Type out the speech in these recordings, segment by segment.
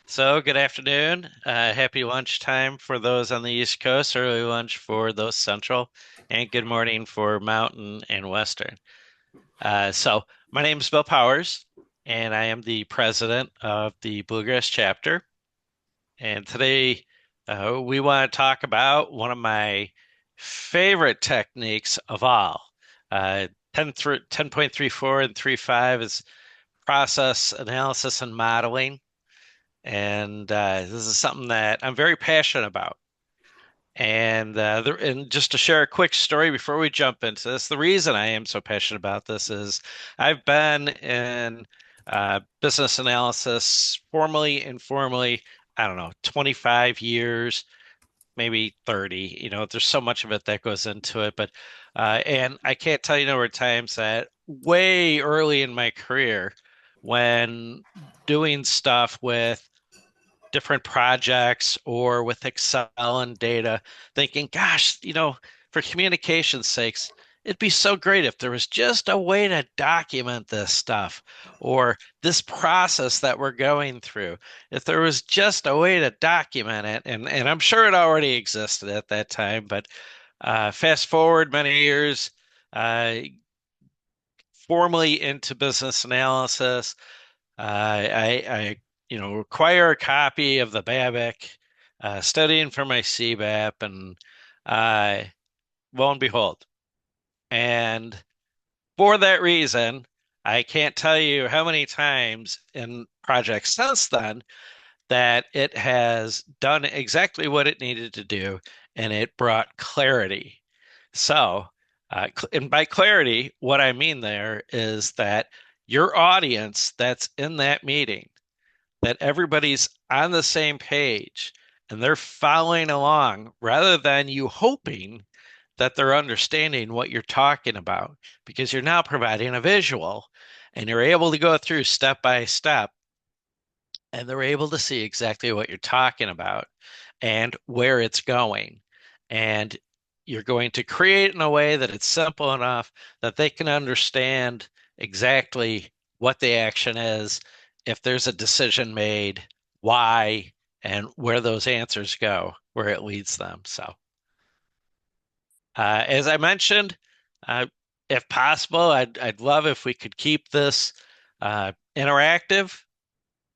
So, good afternoon. Happy lunchtime for those on the East Coast, early lunch for those Central, and good morning for Mountain and Western. My name is Bill Powers, and I am the president of the Bluegrass chapter. And today, we want to talk about one of my favorite techniques of all. 10.34 and 3.5 is process analysis and modeling. And this is something that I'm very passionate about. And just to share a quick story before we jump into this, the reason I am so passionate about this is I've been in business analysis, formally, informally, I don't know, 25 years, maybe 30. There's so much of it that goes into it. And I can't tell you number of times that way early in my career, when doing stuff with different projects or with Excel and data, thinking, gosh, for communication's sakes, it'd be so great if there was just a way to document this stuff or this process that we're going through. If there was just a way to document it, and I'm sure it already existed at that time, but fast forward many years, uh, formally into business analysis. I acquire a copy of the Babic, studying for my CBAP, and uh, lo and behold. And for that reason, I can't tell you how many times in projects since then that it has done exactly what it needed to do, and it brought clarity. And by clarity, what I mean there is that your audience that's in that meeting, that everybody's on the same page and they're following along rather than you hoping that they're understanding what you're talking about because you're now providing a visual and you're able to go through step by step and they're able to see exactly what you're talking about and where it's going. And you're going to create in a way that it's simple enough that they can understand exactly what the action is, if there's a decision made, why, and where those answers go, where it leads them. As I mentioned, uh, if possible, I'd love if we could keep this interactive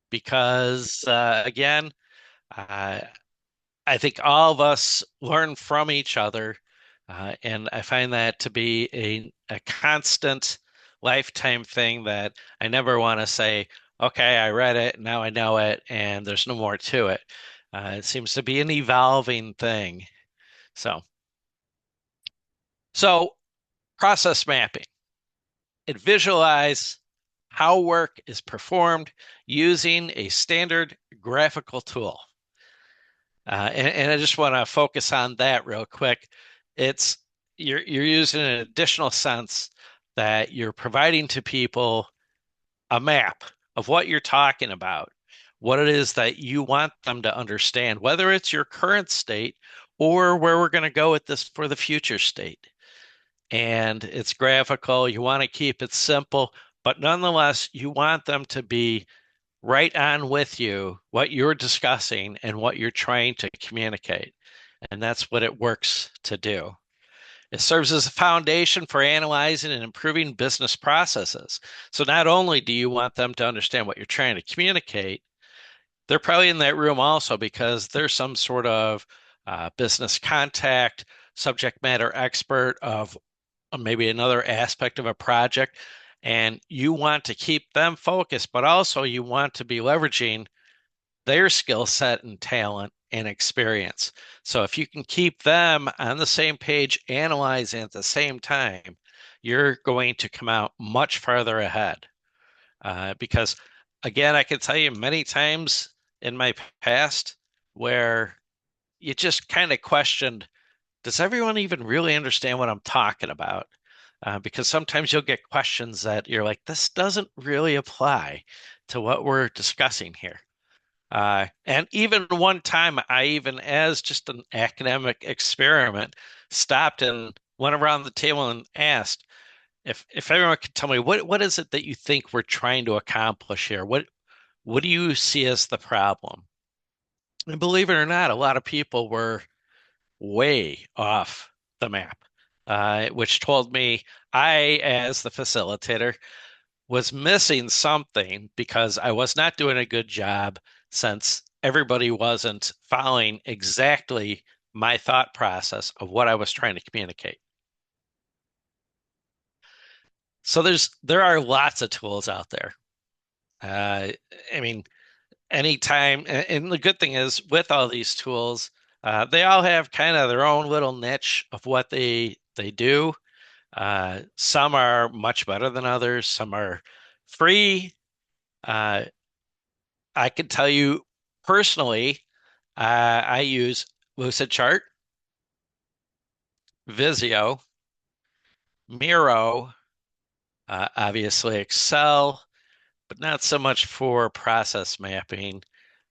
because, again, uh, I think all of us learn from each other, and I find that to be a constant lifetime thing that I never want to say, okay, I read it, now I know it, and there's no more to it. It seems to be an evolving thing. So, so process mapping. It visualize how work is performed using a standard graphical tool. And I just want to focus on that real quick. It's you're using an additional sense that you're providing to people a map of what you're talking about, what it is that you want them to understand, whether it's your current state or where we're going to go with this for the future state. And it's graphical. You want to keep it simple, but nonetheless, you want them to be right on with you what you're discussing and what you're trying to communicate. And that's what it works to do. It serves as a foundation for analyzing and improving business processes. So not only do you want them to understand what you're trying to communicate, they're probably in that room also because there's some sort of business contact, subject matter expert of maybe another aspect of a project. And you want to keep them focused, but also you want to be leveraging their skill set and talent and experience. So if you can keep them on the same page, analyzing at the same time, you're going to come out much farther ahead. Because again, I can tell you many times in my past where you just kind of questioned, does everyone even really understand what I'm talking about? Because sometimes you'll get questions that you're like, this doesn't really apply to what we're discussing here. And even one time, I even, as just an academic experiment, stopped and went around the table and asked if everyone could tell me what is it that you think we're trying to accomplish here? What do you see as the problem? And believe it or not, a lot of people were way off the map, which told me I, as the facilitator, was missing something because I was not doing a good job since everybody wasn't following exactly my thought process of what I was trying to communicate. So there are lots of tools out there. Uh, I mean, anytime, and the good thing is with all these tools, they all have kind of their own little niche of what they do. Some are much better than others. Some are free. Uh, I can tell you personally, I use Lucidchart, Visio, Miro, obviously Excel, but not so much for process mapping.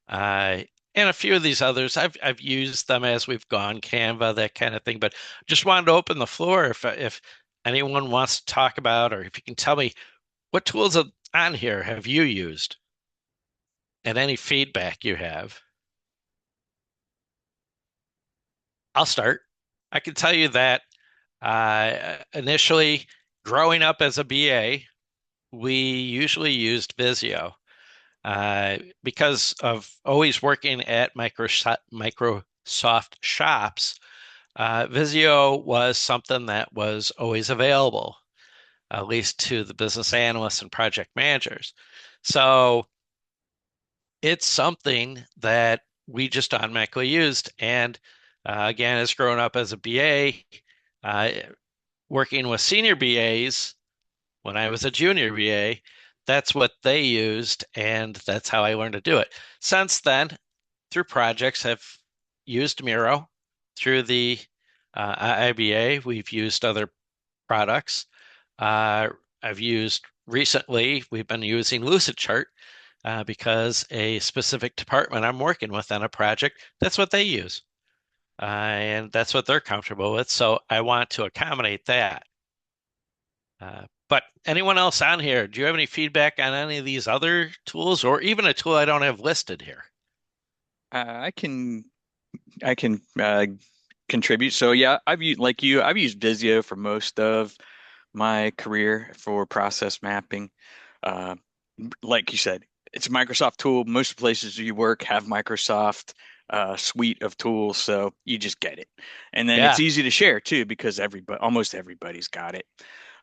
Uh, and a few of these others, I've used them as we've gone, Canva, that kind of thing. But just wanted to open the floor if anyone wants to talk about, or if you can tell me what tools on here have you used and any feedback you have. I'll start. I can tell you that initially, growing up as a BA, we usually used Visio because of always working at Microsoft shops. Visio was something that was always available, at least to the business analysts and project managers. So it's something that we just automatically used. And again, as grown up as a BA, uh, working with senior BAs when I was a junior BA, that's what they used, and that's how I learned to do it. Since then, through projects, I've used Miro. Through the IIBA, we've used other products. I've used recently, we've been using Lucidchart because a specific department I'm working with on a project, that's what they use. And that's what they're comfortable with. So I want to accommodate that. But anyone else on here, do you have any feedback on any of these other tools or even a tool I don't have listed here? I can contribute. So yeah, I've used like you, I've used Visio for most of my career for process mapping. Uh, like you said, it's a Microsoft tool. Most places you work have Microsoft suite of tools, so you just get it. And then it's Yeah, easy to share too because almost everybody's got it.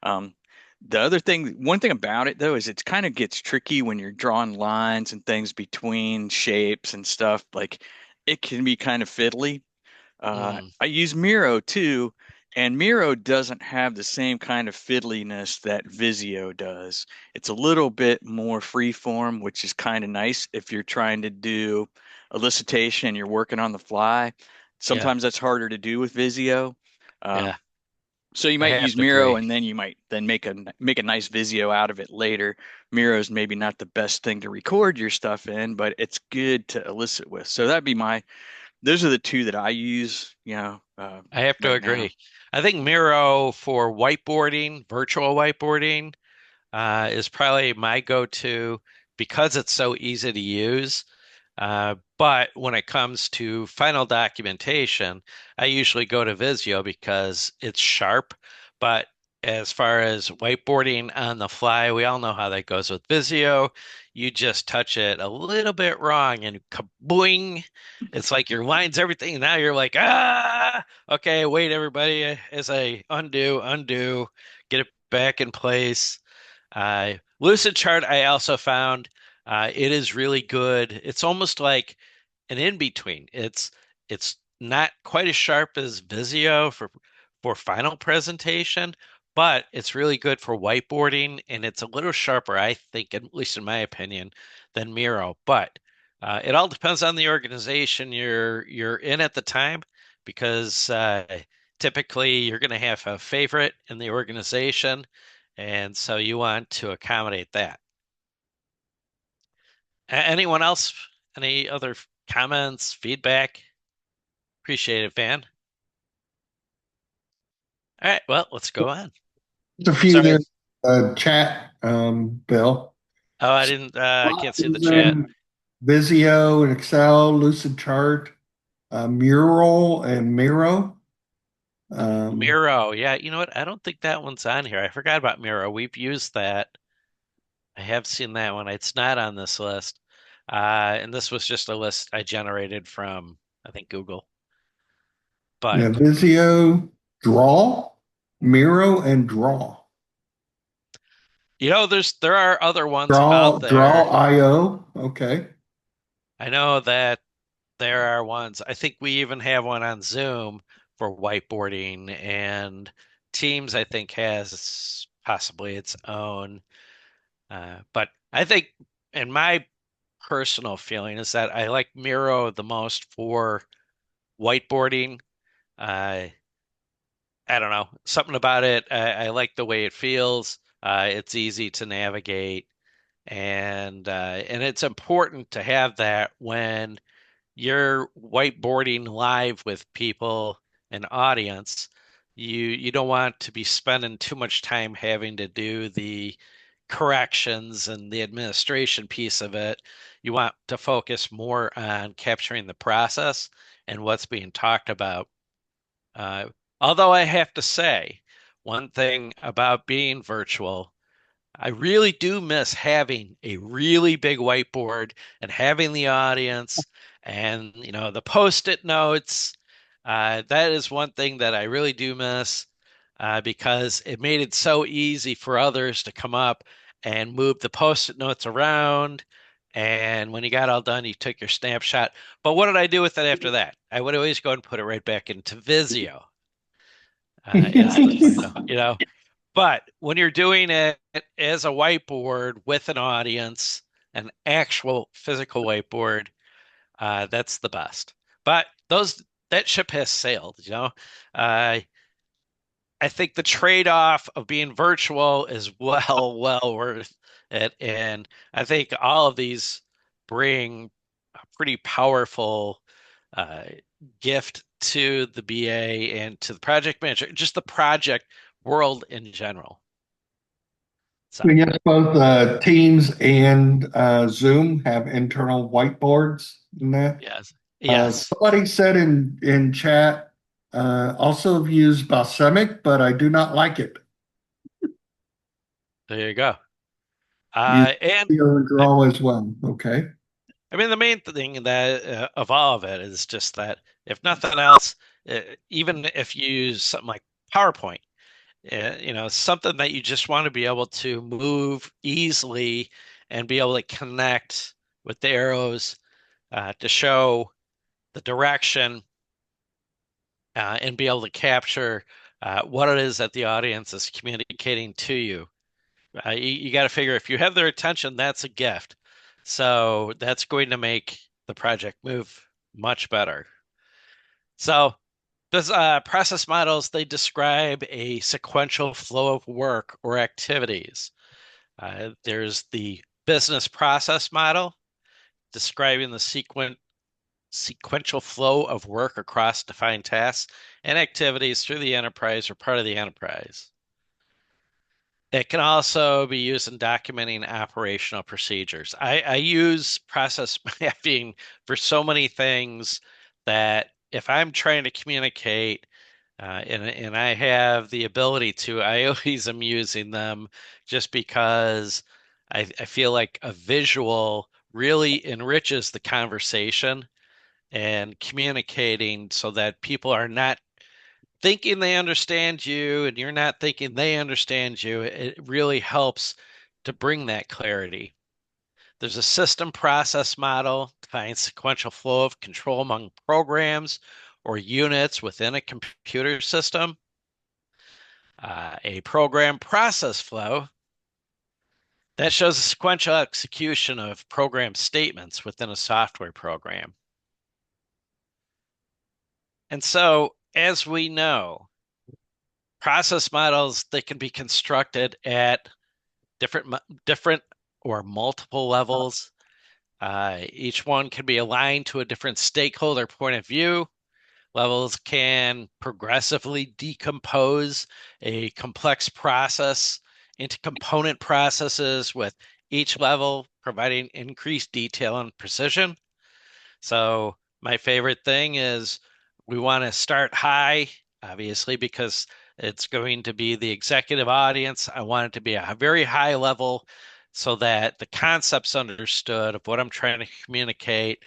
Um, the other thing, one thing about it though, is it kind of gets tricky when you're drawing lines and things between shapes and stuff. Like it can be kind of fiddly. mm, I use Miro too, and Miro doesn't have the same kind of fiddliness that Visio does. It's a little bit more free form, which is kind of nice if you're trying to do elicitation and you're working on the fly. yeah, Sometimes that's harder to do with Visio. yeah. So you I might have use to Miro agree. and then you might then make a nice Visio out of it later. Miro is maybe not the best thing to record your stuff in, but it's good to elicit with. So that'd be my those are the two that I use, I have to right now. agree. I think Miro for whiteboarding, virtual whiteboarding, is probably my go-to because it's so easy to use. But when it comes to final documentation, I usually go to Visio because it's sharp. But as far as whiteboarding on the fly, we all know how that goes with Visio. You just touch it a little bit wrong and kaboing. It's like your lines, everything. And now you're like, okay, wait, everybody, as I undo, get it back in place. Lucid Chart, I also found it is really good. It's almost like an in between. It's not quite as sharp as Visio for final presentation, but it's really good for whiteboarding, and it's a little sharper, I think, at least in my opinion, than Miro. But it all depends on the organization you're in at the time, because typically you're going to have a favorite in the organization, and so you want to accommodate that. Anyone else? Any other comments, feedback? Appreciate it, Van. All right, well, let's go on. There's a few Sorry. there, chat, Bill. Oh, I didn't. I can't see the Options chat. in Visio and Excel, Lucid Chart, Mural and Miro. Um, Miro. Yeah, you know what? I don't think that one's on here. I forgot about Miro. We've used that. I have seen that one. It's not on this list. And this was just a list I generated from, I think, Google. But yeah, Visio, Draw, Miro, and Draw. there are other ones out Draw there. IO. Okay. I know that there are ones. I think we even have one on Zoom for whiteboarding, and Teams, I think, has possibly its own. But I think, in my personal feeling, is that I like Miro the most for whiteboarding. Uh, I don't know, something about it. I like the way it feels. It's easy to navigate, and it's important to have that when you're whiteboarding live with people, an audience. You don't want to be spending too much time having to do the corrections and the administration piece of it. You want to focus more on capturing the process and what's being talked about. Uh, Although I have to say, one thing about being virtual, I really do miss having a really big whiteboard and having the audience and, the post-it notes. That is one thing that I really do miss because it made it so easy for others to come up and move the post-it notes around. And when you got all done, you took your snapshot. But what did I do with it after that? I would always go and put it right back into Visio as the final, But when you're doing it as a whiteboard with an audience, an actual physical whiteboard, that's the best. But that ship has sailed. Uh, I think the trade-off of being virtual is well, well worth it. And I think all of these bring a pretty powerful uh, gift to the BA and to the project manager, just the project world in general. So. Yes, both Teams and Zoom have internal whiteboards in that. Yes. Yes. Somebody said in chat, also have used Balsamic, but I do not like it. There you go. Use And Visio and I, Draw as well. Okay. I mean, the main thing that of all of it is just that if nothing else, even if you use something like PowerPoint, something that you just want to be able to move easily and be able to connect with the arrows to show the direction and be able to capture what it is that the audience is communicating to you. You got to figure if you have their attention, that's a gift. So that's going to make the project move much better. So those process models, they describe a sequential flow of work or activities. There's the business process model describing the sequential flow of work across defined tasks and activities through the enterprise or part of the enterprise. It can also be used in documenting operational procedures. I use process mapping for so many things that if I'm trying to communicate and I have the ability to, I always am using them just because I feel like a visual really enriches the conversation and communicating so that people are not thinking they understand you and you're not thinking they understand you. It really helps to bring that clarity. There's a system process model, defines sequential flow of control among programs or units within a computer system. A program process flow that shows a sequential execution of program statements within a software program. And so, as we know, process models, they can be constructed at different or multiple levels. Each one can be aligned to a different stakeholder point of view. Levels can progressively decompose a complex process into component processes with each level providing increased detail and precision. So my favorite thing is we want to start high, obviously, because it's going to be the executive audience. I want it to be a very high level so that the concept's understood of what I'm trying to communicate,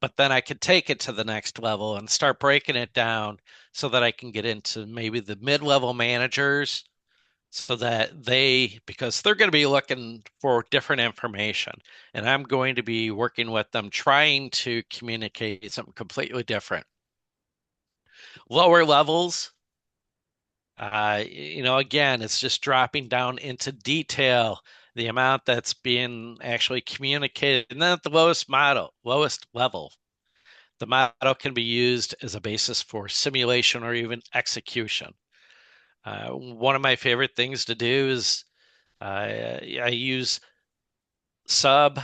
but then I can take it to the next level and start breaking it down so that I can get into maybe the mid-level managers so that because they're going to be looking for different information, and I'm going to be working with them trying to communicate something completely different. Lower levels, again, it's just dropping down into detail, the amount that's being actually communicated. And then at the lowest level, the model can be used as a basis for simulation or even execution. One of my favorite things to do is I use sub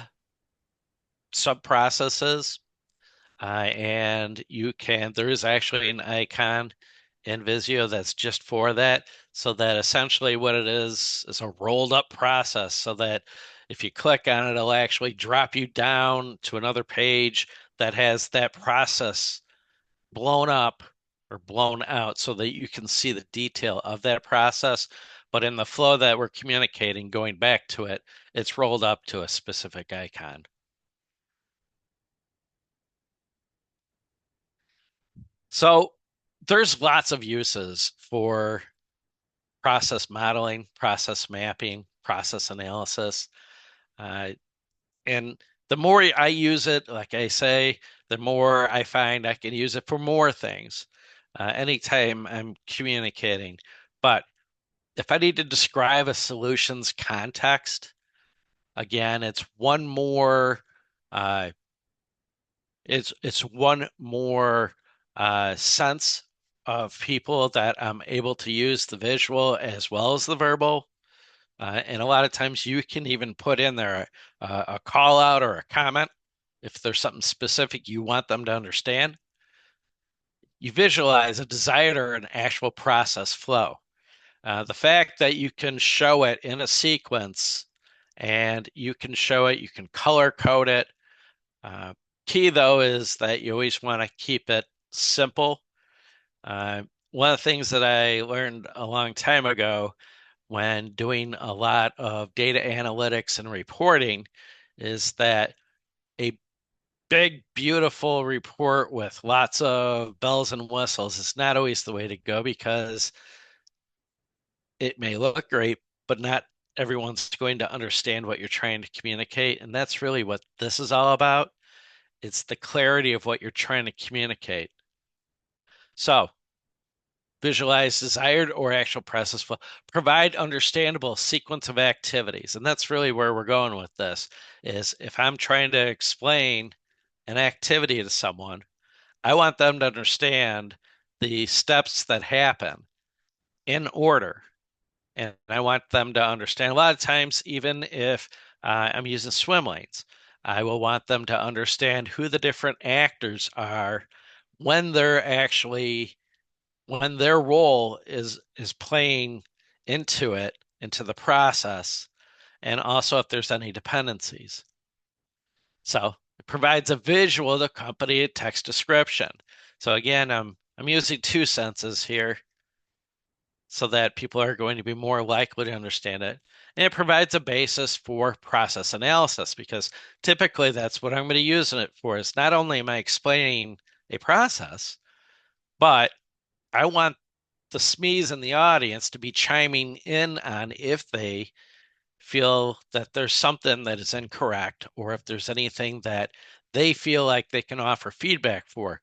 processes, and there is actually an icon in Visio that's just for that. So that essentially what it is a rolled up process so that if you click on it, it'll actually drop you down to another page that has that process blown up or blown out so that you can see the detail of that process. But in the flow that we're communicating, going back to it, it's rolled up to a specific icon. So there's lots of uses for process modeling, process mapping, process analysis. Uh, and the more I use it, like I say, the more I find I can use it for more things anytime I'm communicating. But if I need to describe a solutions context, again, uh, it's one more sense of people that I'm able to use the visual as well as the verbal. And a lot of times you can even put in there a call out or a comment if there's something specific you want them to understand. You visualize a desired or an actual process flow. The fact that you can show it in a sequence and you can show it, you can color code it. Uh, Key though is that you always want to keep it simple. One of the things that I learned a long time ago when doing a lot of data analytics and reporting is that a big, beautiful report with lots of bells and whistles is not always the way to go because it may look great, but not everyone's going to understand what you're trying to communicate. And that's really what this is all about. It's the clarity of what you're trying to communicate. So visualize desired or actual process flow, provide understandable sequence of activities. And that's really where we're going with this is if I'm trying to explain an activity to someone, I want them to understand the steps that happen in order. And I want them to understand a lot of times, even if I'm using swim lanes, I will want them to understand who the different actors are when they're actually when their role is playing into the process, and also if there's any dependencies. So it provides a visual to accompany a text description. So again, I'm using two senses here so that people are going to be more likely to understand it. And it provides a basis for process analysis because typically that's what I'm going to use it for is not only am I explaining a process, but I want the SMEs in the audience to be chiming in on if they feel that there's something that is incorrect or if there's anything that they feel like they can offer feedback for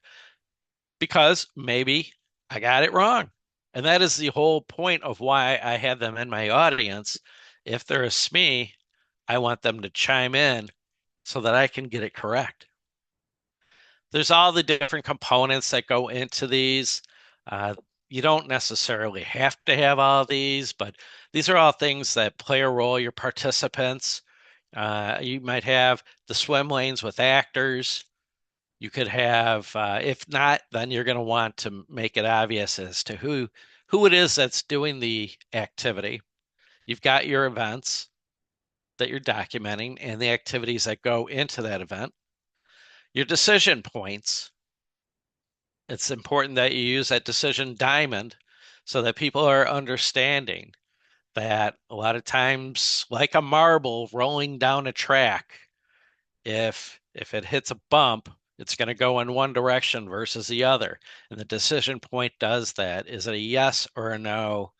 because maybe I got it wrong. And that is the whole point of why I have them in my audience. If they're a SME, I want them to chime in so that I can get it correct. There's all the different components that go into these. Uh, you don't necessarily have to have all these, but these are all things that play a role. Your participants, you might have the swim lanes with actors. You could have, if not, then you're going to want to make it obvious as to who it is that's doing the activity. You've got your events. that you're documenting and the activities that go into that event. Your decision points. It's important that you use that decision diamond so that people are understanding that a lot of times, like a marble rolling down a track, if it hits a bump, it's going to go in one direction versus the other. And the decision point does that. Is it a yes or a no?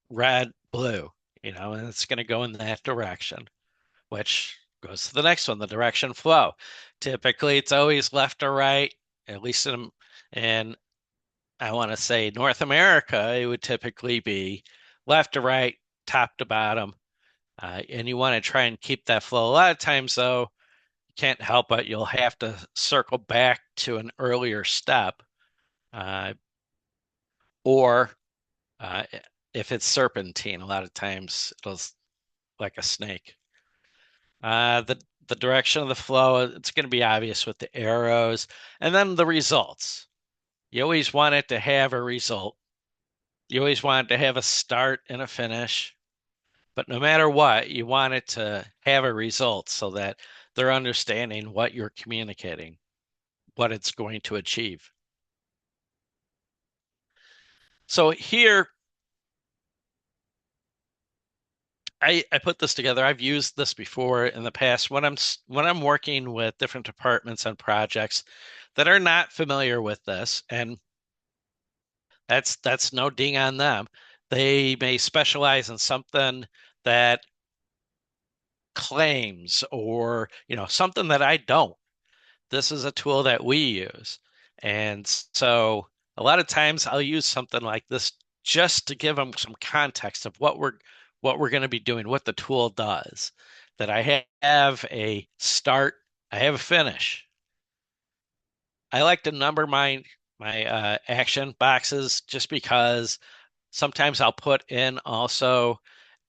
Red, blue, and it's going to go in that direction, which goes to the next one, the direction flow. Typically, it's always left or right, at least in I want to say North America, it would typically be left to right, top to bottom. And you want to try and keep that flow. A lot of times, though, you can't help it. You'll have to circle back to an earlier step. Uh, or uh, if it's serpentine, a lot of times it'll like a snake. The direction of the flow, it's going to be obvious with the arrows. And then the results. You always want it to have a result. You always want it to have a start and a finish. But no matter what, you want it to have a result so that they're understanding what you're communicating, what it's going to achieve. So here, I put this together. I've used this before in the past when I'm working with different departments and projects that are not familiar with this, and that's no ding on them. They may specialize in something that claims or something that I don't. This is a tool that we use. And so a lot of times I'll use something like this just to give them some context of what we're going to be doing, what the tool does. That I have a start, I have a finish. I like to number my action boxes just because sometimes I'll put in also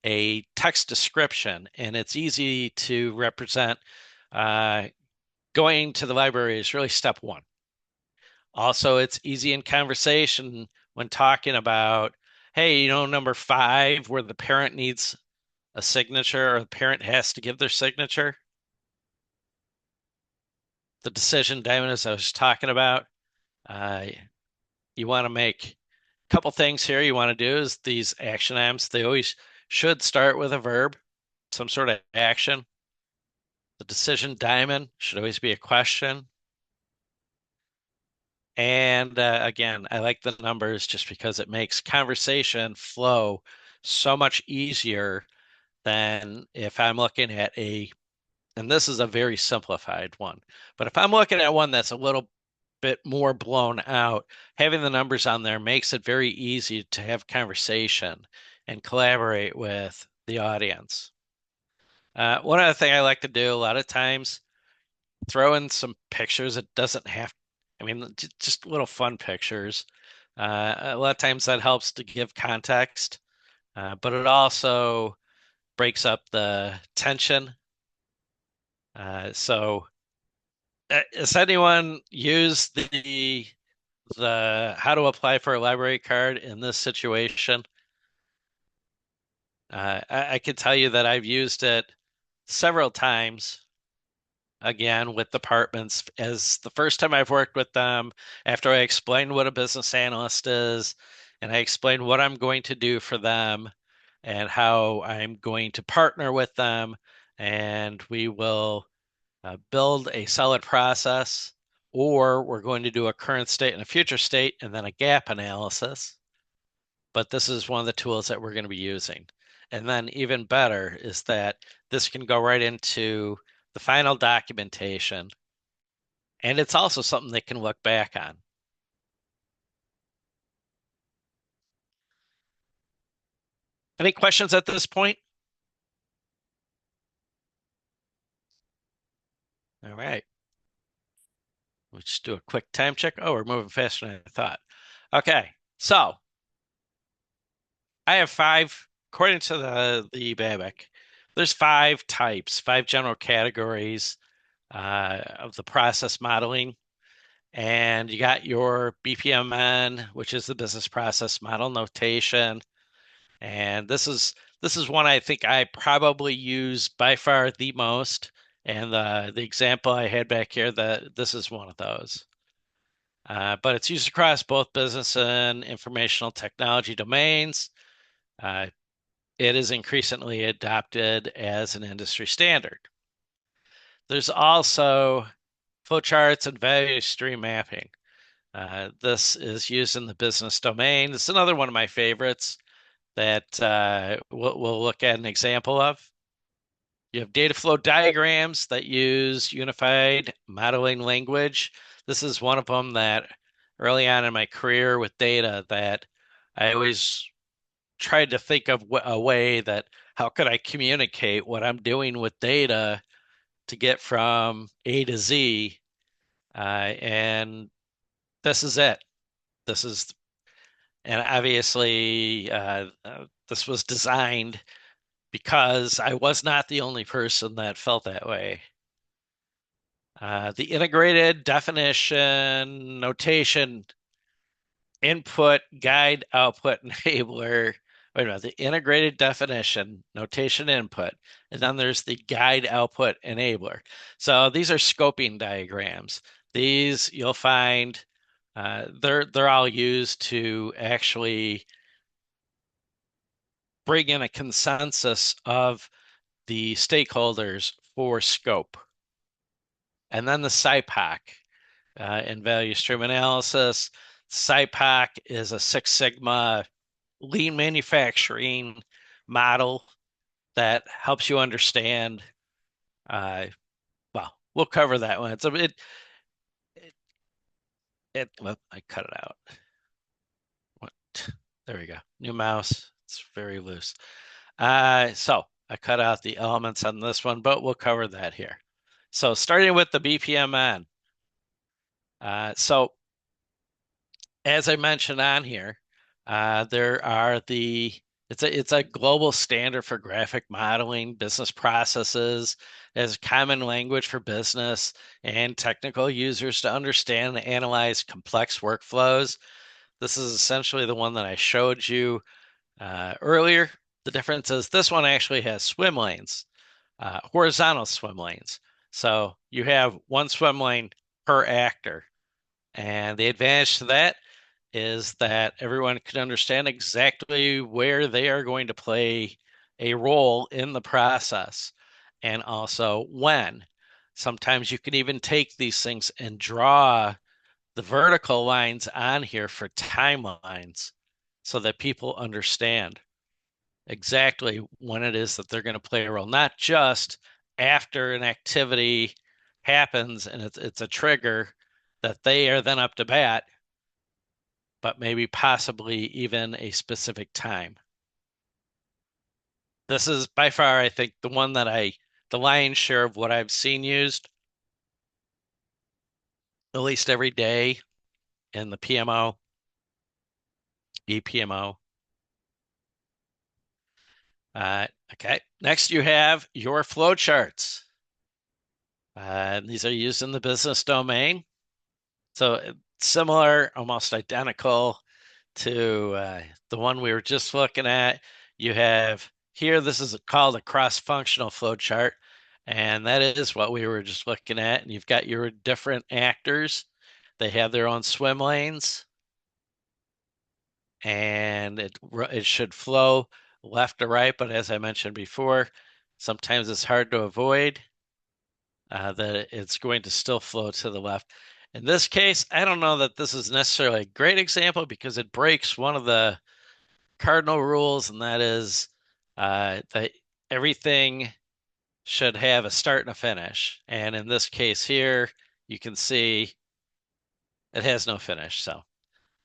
a text description, and it's easy to represent. Going to the library is really step one. Also, it's easy in conversation when talking about, hey, number 5, where the parent needs a signature or the parent has to give their signature. The decision diamond, as I was talking about, uh, you want to make a couple things here. You want to do is these action items, they always should start with a verb, some sort of action. The decision diamond should always be a question. And again, I like the numbers just because it makes conversation flow so much easier than if I'm looking at and this is a very simplified one, but if I'm looking at one that's a little bit more blown out, having the numbers on there makes it very easy to have conversation and collaborate with the audience. One other thing I like to do a lot of times, throw in some pictures. It doesn't have, I mean, just little fun pictures. A lot of times that helps to give context, but it also breaks up the tension. So, has anyone used the how to apply for a library card in this situation? I can tell you that I've used it several times again with departments as the first time I've worked with them after I explained what a business analyst is and I explained what I'm going to do for them and how I'm going to partner with them and we will build a solid process or we're going to do a current state and a future state and then a gap analysis. But this is one of the tools that we're going to be using. And then even better is that this can go right into the final documentation. And it's also something they can look back on. Any questions at this point? All right. Let's just do a quick time check. Oh, we're moving faster than I thought. Okay. So I have 5, according to the BABIC, there's 5 types, 5 general categories of the process modeling. And you got your BPMN, which is the business process model notation. And this is This is one I think I probably use by far the most. And the example I had back here, that this is one of those. But it's used across both business and informational technology domains. Uh, it is increasingly adopted as an industry standard. There's also flowcharts and value stream mapping. This is used in the business domain. It's another one of my favorites that we'll look at an example of. You have data flow diagrams that use unified modeling language. This is one of them that early on in my career with data that I always tried to think of a way that how could I communicate what I'm doing with data to get from A to Z. And this is it. This is, and obviously, this was designed because I was not the only person that felt that way. The integrated definition, notation, input, guide, output, enabler. Wait a minute, the integrated definition, notation, input, and then there's the guide, output, enabler. So these are scoping diagrams. These you'll find they're all used to actually bring in a consensus of the stakeholders for scope. And then the SIPOC in value stream analysis. SIPOC is a Six Sigma lean manufacturing model that helps you understand. Well, we'll cover that one. Well, I cut it out. What? There we go. New mouse. It's very loose. So I cut out the elements on this one, but we'll cover that here. So starting with the BPMN. So as I mentioned on here, there are it's a global standard for graphic modeling, business processes, as common language for business and technical users to understand and analyze complex workflows. This is essentially the one that I showed you earlier. The difference is this one actually has swim lanes, horizontal swim lanes. So you have one swim lane per actor. And the advantage to that is that everyone can understand exactly where they are going to play a role in the process and also when. Sometimes you can even take these things and draw the vertical lines on here for timelines so that people understand exactly when it is that they're going to play a role, not just after an activity happens and it's a trigger that they are then up to bat, but maybe possibly even a specific time. This is by far, I think, the one that the lion's share of what I've seen used at least every day in the PMO, EPMO. Okay, next you have your flowcharts. These are used in the business domain. So similar, almost identical to the one we were just looking at. You have here, this is called a cross-functional flowchart, and that is what we were just looking at. And you've got your different actors. They have their own swim lanes, and it should flow left to right. But as I mentioned before, sometimes it's hard to avoid that it's going to still flow to the left. In this case, I don't know that this is necessarily a great example because it breaks one of the cardinal rules, and that is that everything should have a start and a finish. And in this case here, you can see it has no finish. So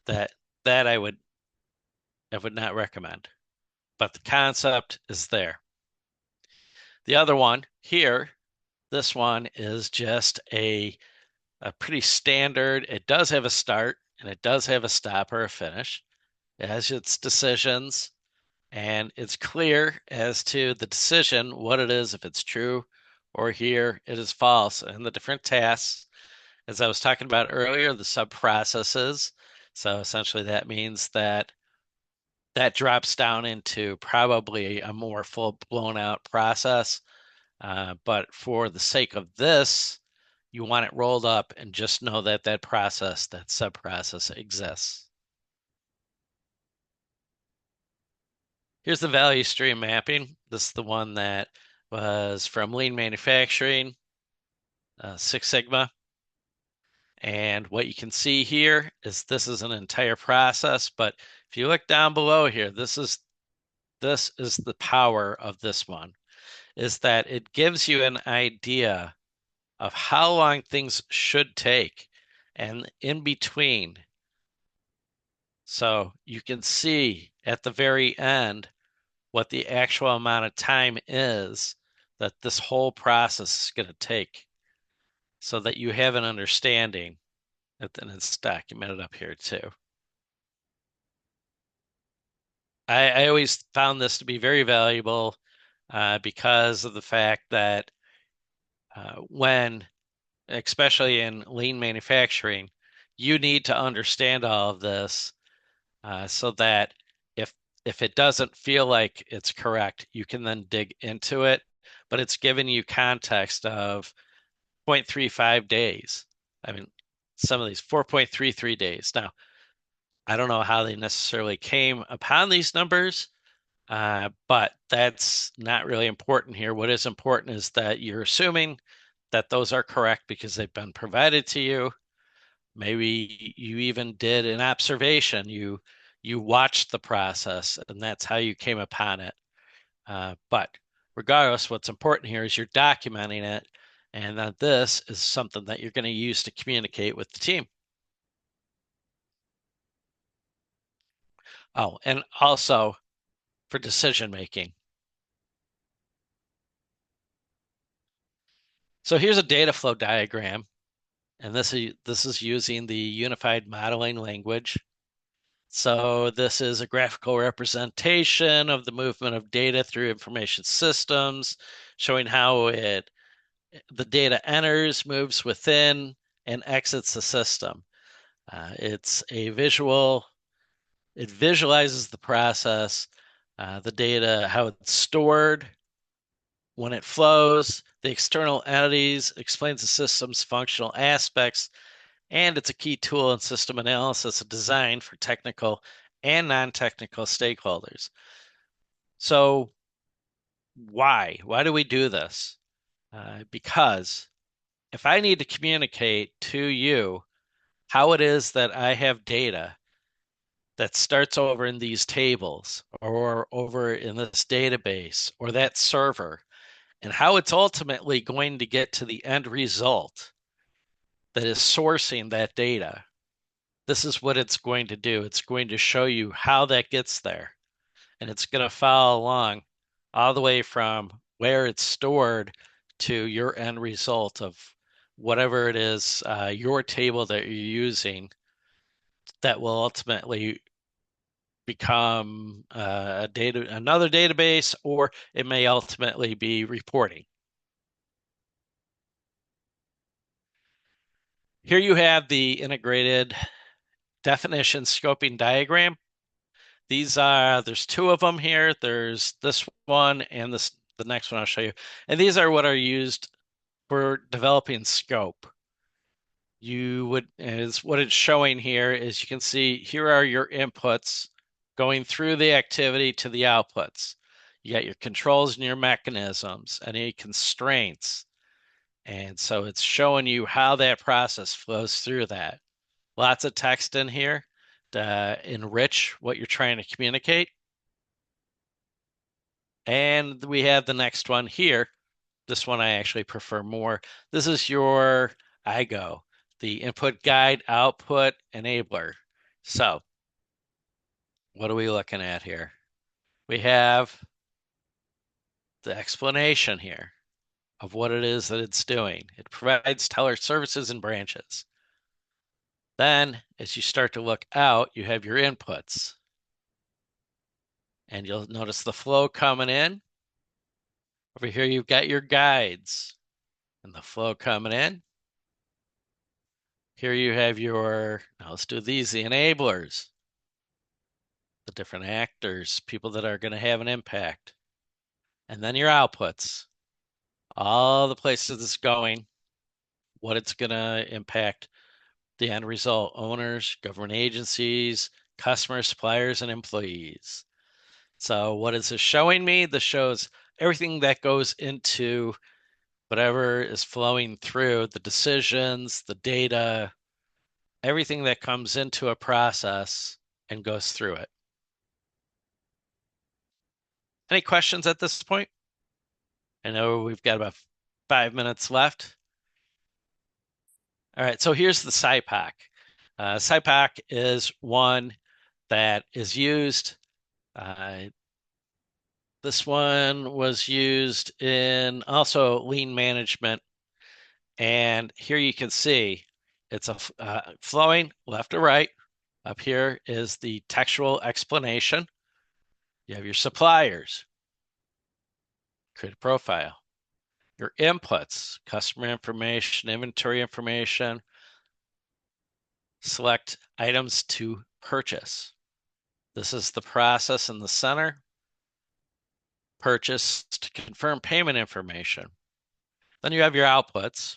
that that I would not recommend. But the concept is there. The other one here, this one is just a pretty standard. It does have a start and it does have a stop or a finish. It has its decisions and it's clear as to the decision, what it is, if it's true or here it is false, and the different tasks. As I was talking about earlier, the sub processes. So essentially that means that that drops down into probably a more full blown out process. But for the sake of this, you want it rolled up and just know that that process, that sub-process exists. Here's the value stream mapping. This is the one that was from lean manufacturing, Six Sigma. And what you can see here is this is an entire process, but if you look down below here, this is the power of this one, is that it gives you an idea of how long things should take and in between. So you can see at the very end what the actual amount of time is that this whole process is going to take so that you have an understanding. And it's documented up here too. I always found this to be very valuable because of the fact that when, especially in lean manufacturing, you need to understand all of this so that if it doesn't feel like it's correct, you can then dig into it. But it's giving you context of 0.35 days. I mean, some of these 4.33 days. Now, I don't know how they necessarily came upon these numbers, but that's not really important here. What is important is that you're assuming that those are correct because they've been provided to you. Maybe you even did an observation. You watched the process, and that's how you came upon it. But regardless, what's important here is you're documenting it, and that this is something that you're going to use to communicate with the team. Oh, and also for decision making. So here's a data flow diagram, and this is using the unified modeling language. So this is a graphical representation of the movement of data through information systems, showing how the data enters, moves within, and exits the system. It's a visual. It visualizes the process, the data, how it's stored, when it flows, the external entities, explains the system's functional aspects, and it's a key tool in system analysis designed for technical and non-technical stakeholders. So why? Why do we do this? Because if I need to communicate to you how it is that I have data that starts over in these tables or over in this database or that server, and how it's ultimately going to get to the end result that is sourcing that data. This is what it's going to do. It's going to show you how that gets there. And it's going to follow along all the way from where it's stored to your end result of whatever it is, your table that you're using that will ultimately become another database, or it may ultimately be reporting. Here you have the integrated definition scoping diagram. There's two of them here. There's this one and the next one I'll show you. And these are what are used for developing scope. What it's showing here is you can see here are your inputs going through the activity to the outputs. You got your controls and your mechanisms, any constraints. And so it's showing you how that process flows through that. Lots of text in here to enrich what you're trying to communicate. And we have the next one here. This one I actually prefer more. This is your IGO, the input guide output enabler. So what are we looking at here? We have the explanation here of what it is that it's doing. It provides teller services and branches. Then as you start to look out, you have your inputs. And you'll notice the flow coming in. Over here, you've got your guides and the flow coming in. Here you have now let's do these, the enablers. the different actors, people that are going to have an impact. And then your outputs, all the places it's going, what it's going to impact the end result, owners, government agencies, customers, suppliers, and employees. So what is this showing me? This shows everything that goes into whatever is flowing through the decisions, the data, everything that comes into a process and goes through it. Any questions at this point? I know we've got about 5 minutes left. All right, so here's the SIPOC. SIPOC is one that is used. This one was used in also lean management. And here you can see it's a flowing left to right. Up here is the textual explanation. You have your suppliers, create a profile, your inputs, customer information, inventory information, select items to purchase. This is the process in the center. Purchase to confirm payment information. Then you have your outputs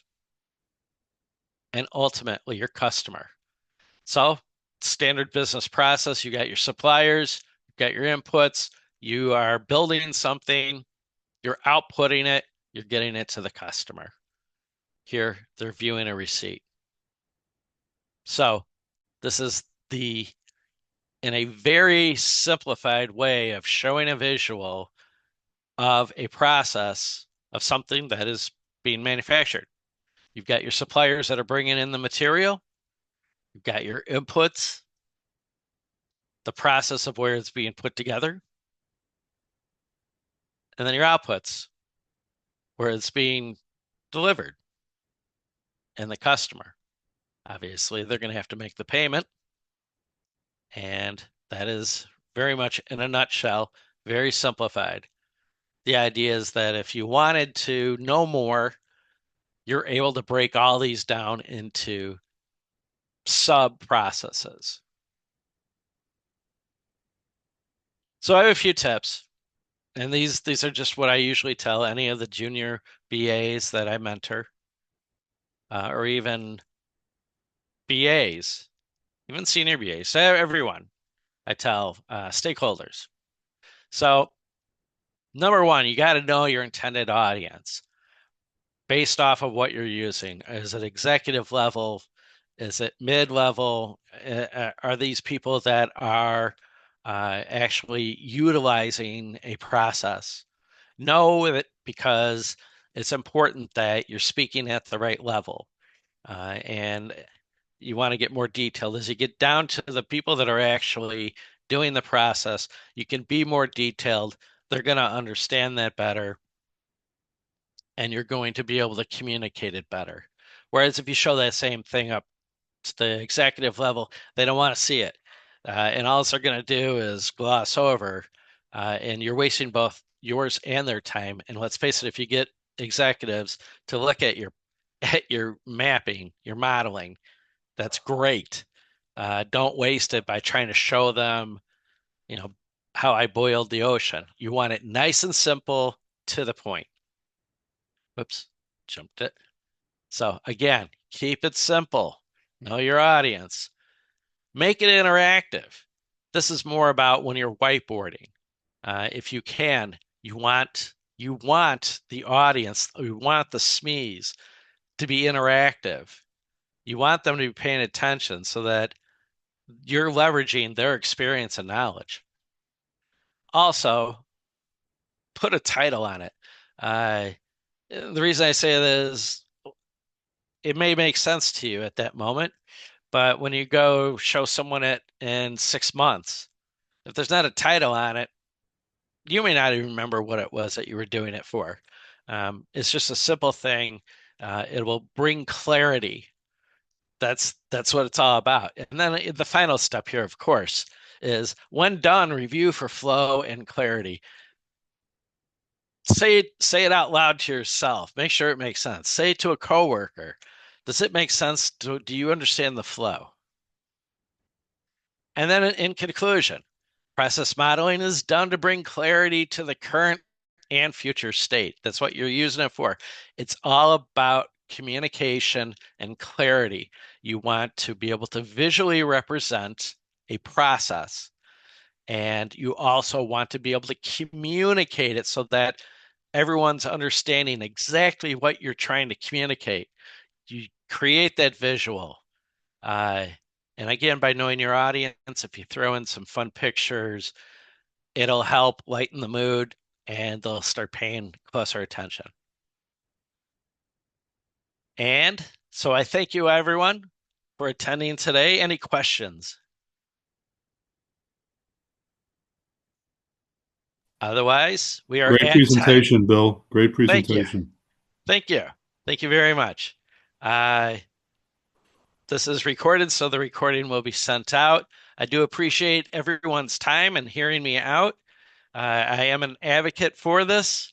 and ultimately your customer. So standard business process, you got your suppliers, you got your inputs, you are building something, you're outputting it, you're getting it to the customer. Here, they're viewing a receipt. So this is in a very simplified way of showing a visual of a process of something that is being manufactured. You've got your suppliers that are bringing in the material. You've got your inputs, the process of where it's being put together, and then your outputs, where it's being delivered, and the customer. Obviously, they're going to have to make the payment, and that is very much in a nutshell, very simplified. The idea is that if you wanted to know more, you're able to break all these down into sub processes. So I have a few tips, and these are just what I usually tell any of the junior BAs that I mentor, or even BAs, even senior BAs, so everyone I tell stakeholders. So number one, you got to know your intended audience based off of what you're using. Is it executive level? Is it mid-level? Are these people that are actually utilizing a process? Know it because it's important that you're speaking at the right level. And you want to get more detailed. As you get down to the people that are actually doing the process, you can be more detailed. They're going to understand that better, and you're going to be able to communicate it better. Whereas if you show that same thing up to the executive level, they don't want to see it. And all they're going to do is gloss over, and you're wasting both yours and their time. And let's face it, if you get executives to look at your mapping, your modeling, that's great. Don't waste it by trying to show them, you know, how I boiled the ocean. You want it nice and simple to the point. Whoops, jumped it. So again, keep it simple. Know your audience. Make it interactive. This is more about when you're whiteboarding. If you can, you want the audience, you want the SMEs to be interactive. You want them to be paying attention so that you're leveraging their experience and knowledge. Also, put a title on it. The reason I say this is it may make sense to you at that moment, but when you go show someone it in 6 months, if there's not a title on it, you may not even remember what it was that you were doing it for. It's just a simple thing. It will bring clarity. That's what it's all about. And then the final step here, of course, is when done, review for flow and clarity. Say it out loud to yourself. Make sure it makes sense. Say it to a coworker. Does it make sense? Do you understand the flow? And then in conclusion, Process modeling is done to bring clarity to the current and future state. That's what you're using it for. It's all about communication and clarity. You want to be able to visually represent a process, and you also want to be able to communicate it so that everyone's understanding exactly what you're trying to communicate. You create that visual. Uh, and again, by knowing your audience, if you throw in some fun pictures, it'll help lighten the mood and they'll start paying closer attention. And so I thank you, everyone, for attending today. Any questions? Otherwise, we are Great at time. presentation, Bill. Great Thank you. presentation. Thank you. Thank you very much. This is recorded, so the recording will be sent out. I do appreciate everyone's time and hearing me out. I am an advocate for this.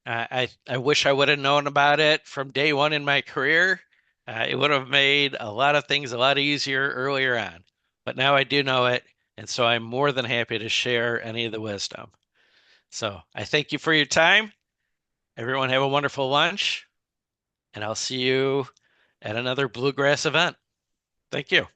I wish I would have known about it from day one in my career. It would have made a lot of things a lot easier earlier on. But now I do know it, and so I'm more than happy to share any of the wisdom. So I thank you for your time. Everyone have a wonderful lunch, and I'll see you at another Bluegrass event. Thank you.